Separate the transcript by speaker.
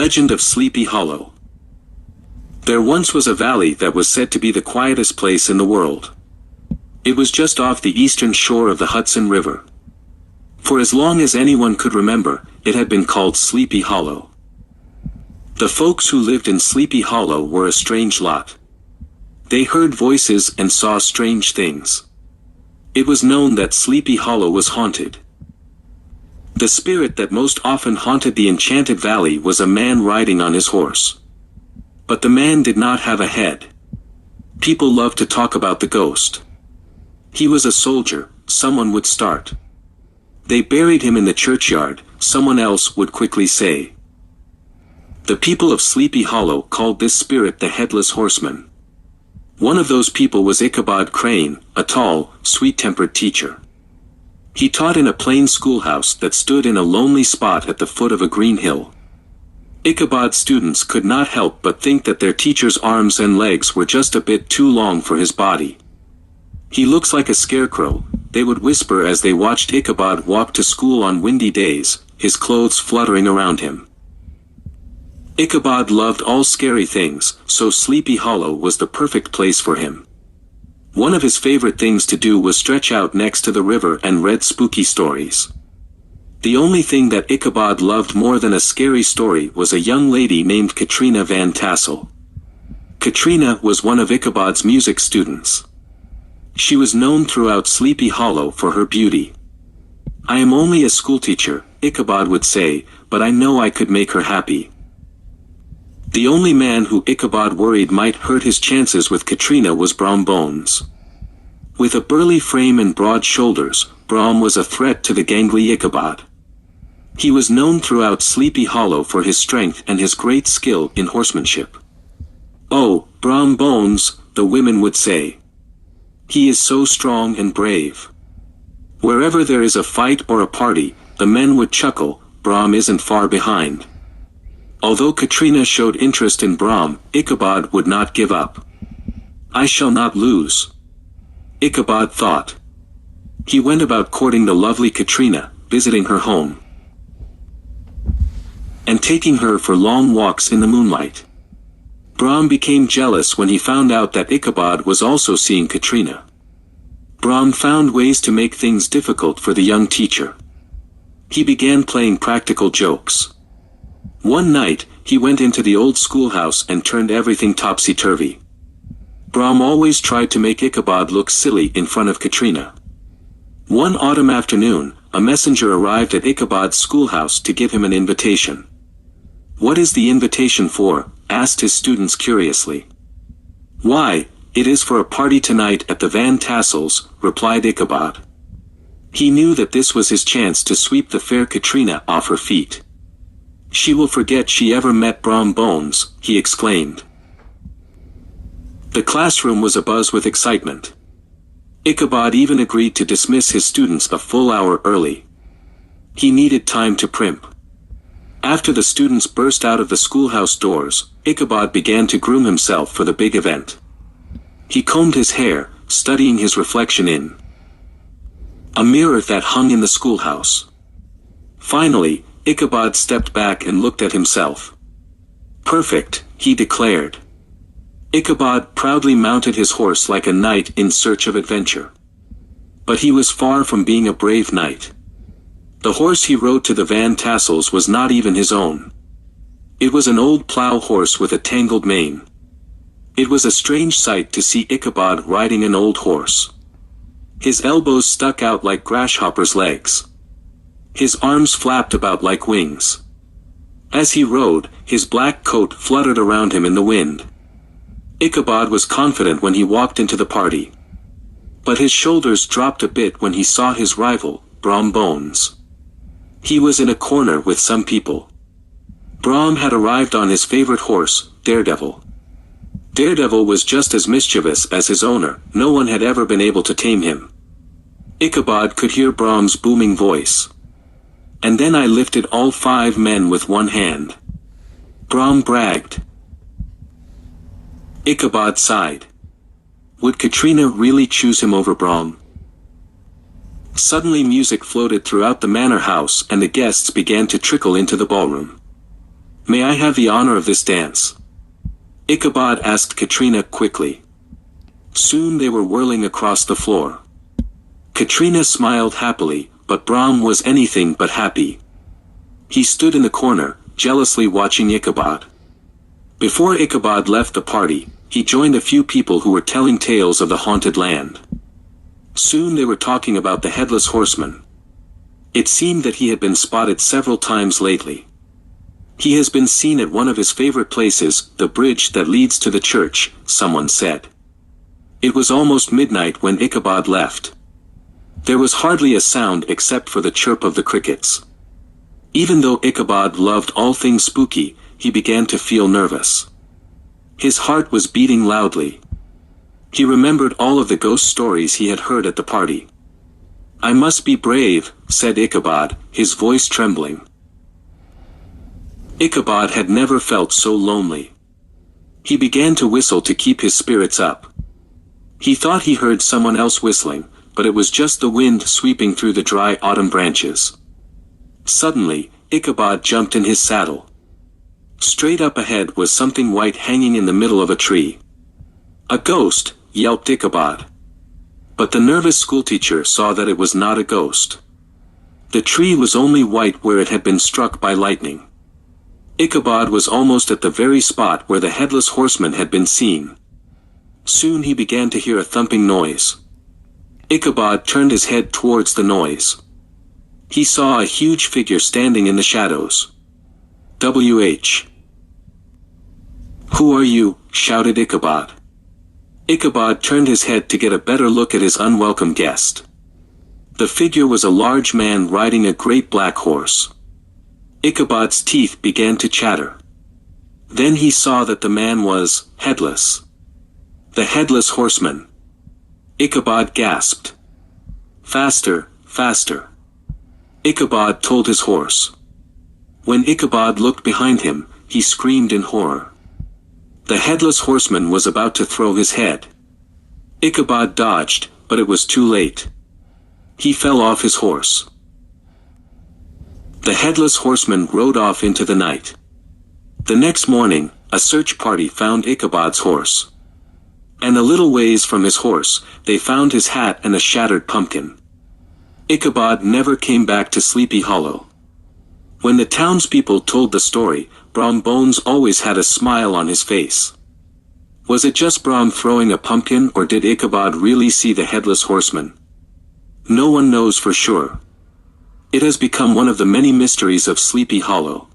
Speaker 1: legend of Sleepy Hollow. There once was a valley that was said to be the quietest place in the world. It was just off the eastern shore of the Hudson River. For as long as anyone could remember, it had been called Sleepy Hollow. The folks who lived in Sleepy Hollow were a strange lot. They heard voices and saw strange things. It was known that Sleepy Hollow was haunted. The spirit that most often haunted the enchanted valley was a man riding on his horse. But the man did not have a head. People loved to talk about the ghost. He was a soldier, someone would start. They buried him in the churchyard, someone else would quickly say. The people of Sleepy Hollow called this spirit the Headless Horseman. One of those people was Ichabod Crane, a tall, sweet-tempered teacher. He taught in a plain schoolhouse that stood in a lonely spot at the foot of a green hill. Ichabod's students could not help but think that their teacher's arms and legs were just a bit too long for his body. "He looks like a scarecrow," they would whisper as they watched Ichabod walk to school on windy days, his clothes fluttering around him. Ichabod loved all scary things, so Sleepy Hollow was the perfect place for him. One of his favorite things to do was stretch out next to the river and read spooky stories. The only thing that Ichabod loved more than a scary story was a young lady named Katrina Van Tassel. Katrina was one of Ichabod's music students. She was known throughout Sleepy Hollow for her beauty. "I am only a schoolteacher," Ichabod would say, "but I know I could make her happy." The only man who Ichabod worried might hurt his chances with Katrina was Brom Bones. With a burly frame and broad shoulders, Brom was a threat to the gangly Ichabod. He was known throughout Sleepy Hollow for his strength and his great skill in horsemanship. "Oh, Brom Bones," the women would say. "He is so strong and brave." Wherever there is a fight or a party, the men would chuckle, "Brom isn't far behind." Although Katrina showed interest in Brom, Ichabod would not give up. "I shall not lose," Ichabod thought. He went about courting the lovely Katrina, visiting her home, and taking her for long walks in the moonlight. Brom became jealous when he found out that Ichabod was also seeing Katrina. Brom found ways to make things difficult for the young teacher. He began playing practical jokes. One night, he went into the old schoolhouse and turned everything topsy-turvy. Brom always tried to make Ichabod look silly in front of Katrina. One autumn afternoon, a messenger arrived at Ichabod's schoolhouse to give him an invitation. "What is the invitation for?" asked his students curiously. "Why, it is for a party tonight at the Van Tassels," replied Ichabod. He knew that this was his chance to sweep the fair Katrina off her feet. "She will forget she ever met Brom Bones," he exclaimed. The classroom was abuzz with excitement. Ichabod even agreed to dismiss his students a full hour early. He needed time to primp. After the students burst out of the schoolhouse doors, Ichabod began to groom himself for the big event. He combed his hair, studying his reflection in a mirror that hung in the schoolhouse. Finally, Ichabod stepped back and looked at himself. "Perfect," he declared. Ichabod proudly mounted his horse like a knight in search of adventure. But he was far from being a brave knight. The horse he rode to the Van Tassels was not even his own. It was an old plow horse with a tangled mane. It was a strange sight to see Ichabod riding an old horse. His elbows stuck out like grasshoppers' legs. His arms flapped about like wings. As he rode, his black coat fluttered around him in the wind. Ichabod was confident when he walked into the party. But his shoulders dropped a bit when he saw his rival, Brom Bones. He was in a corner with some people. Brom had arrived on his favorite horse, Daredevil. Daredevil was just as mischievous as his owner, no one had ever been able to tame him. Ichabod could hear Brom's booming voice. "And then I lifted all 5 men with one hand," Brom bragged. Ichabod sighed. Would Katrina really choose him over Brom? Suddenly music floated throughout the manor house and the guests began to trickle into the ballroom. May I have the honor of this dance? Ichabod asked Katrina quickly. Soon they were whirling across the floor. Katrina smiled happily, but Brom was anything but happy. He stood in the corner, jealously watching Ichabod. Before Ichabod left the party, he joined a few people who were telling tales of the haunted land. Soon they were talking about the headless horseman. It seemed that he had been spotted several times lately. He has been seen at one of his favorite places, the bridge that leads to the church, someone said. It was almost midnight when Ichabod left. There was hardly a sound except for the chirp of the crickets. Even though Ichabod loved all things spooky, he began to feel nervous. His heart was beating loudly. He remembered all of the ghost stories he had heard at the party. I must be brave, said Ichabod, his voice trembling. Ichabod had never felt so lonely. He began to whistle to keep his spirits up. He thought he heard someone else whistling, but it was just the wind sweeping through the dry autumn branches. Suddenly, Ichabod jumped in his saddle. Straight up ahead was something white hanging in the middle of a tree. A ghost, yelped Ichabod. But the nervous schoolteacher saw that it was not a ghost. The tree was only white where it had been struck by lightning. Ichabod was almost at the very spot where the headless horseman had been seen. Soon he began to hear a thumping noise. Ichabod turned his head towards the noise. He saw a huge figure standing in the shadows. "W.H. Who are you?" shouted Ichabod. Ichabod turned his head to get a better look at his unwelcome guest. The figure was a large man riding a great black horse. Ichabod's teeth began to chatter. Then he saw that the man was headless. The headless horseman. Ichabod gasped. Faster, faster. Ichabod told his horse. When Ichabod looked behind him, he screamed in horror. The headless horseman was about to throw his head. Ichabod dodged, but it was too late. He fell off his horse. The headless horseman rode off into the night. The next morning, a search party found Ichabod's horse. And a little ways from his horse, they found his hat and a shattered pumpkin. Ichabod never came back to Sleepy Hollow. When the townspeople told the story, Brom Bones always had a smile on his face. Was it just Brom throwing a pumpkin, or did Ichabod really see the headless horseman? No one knows for sure. It has become one of the many mysteries of Sleepy Hollow.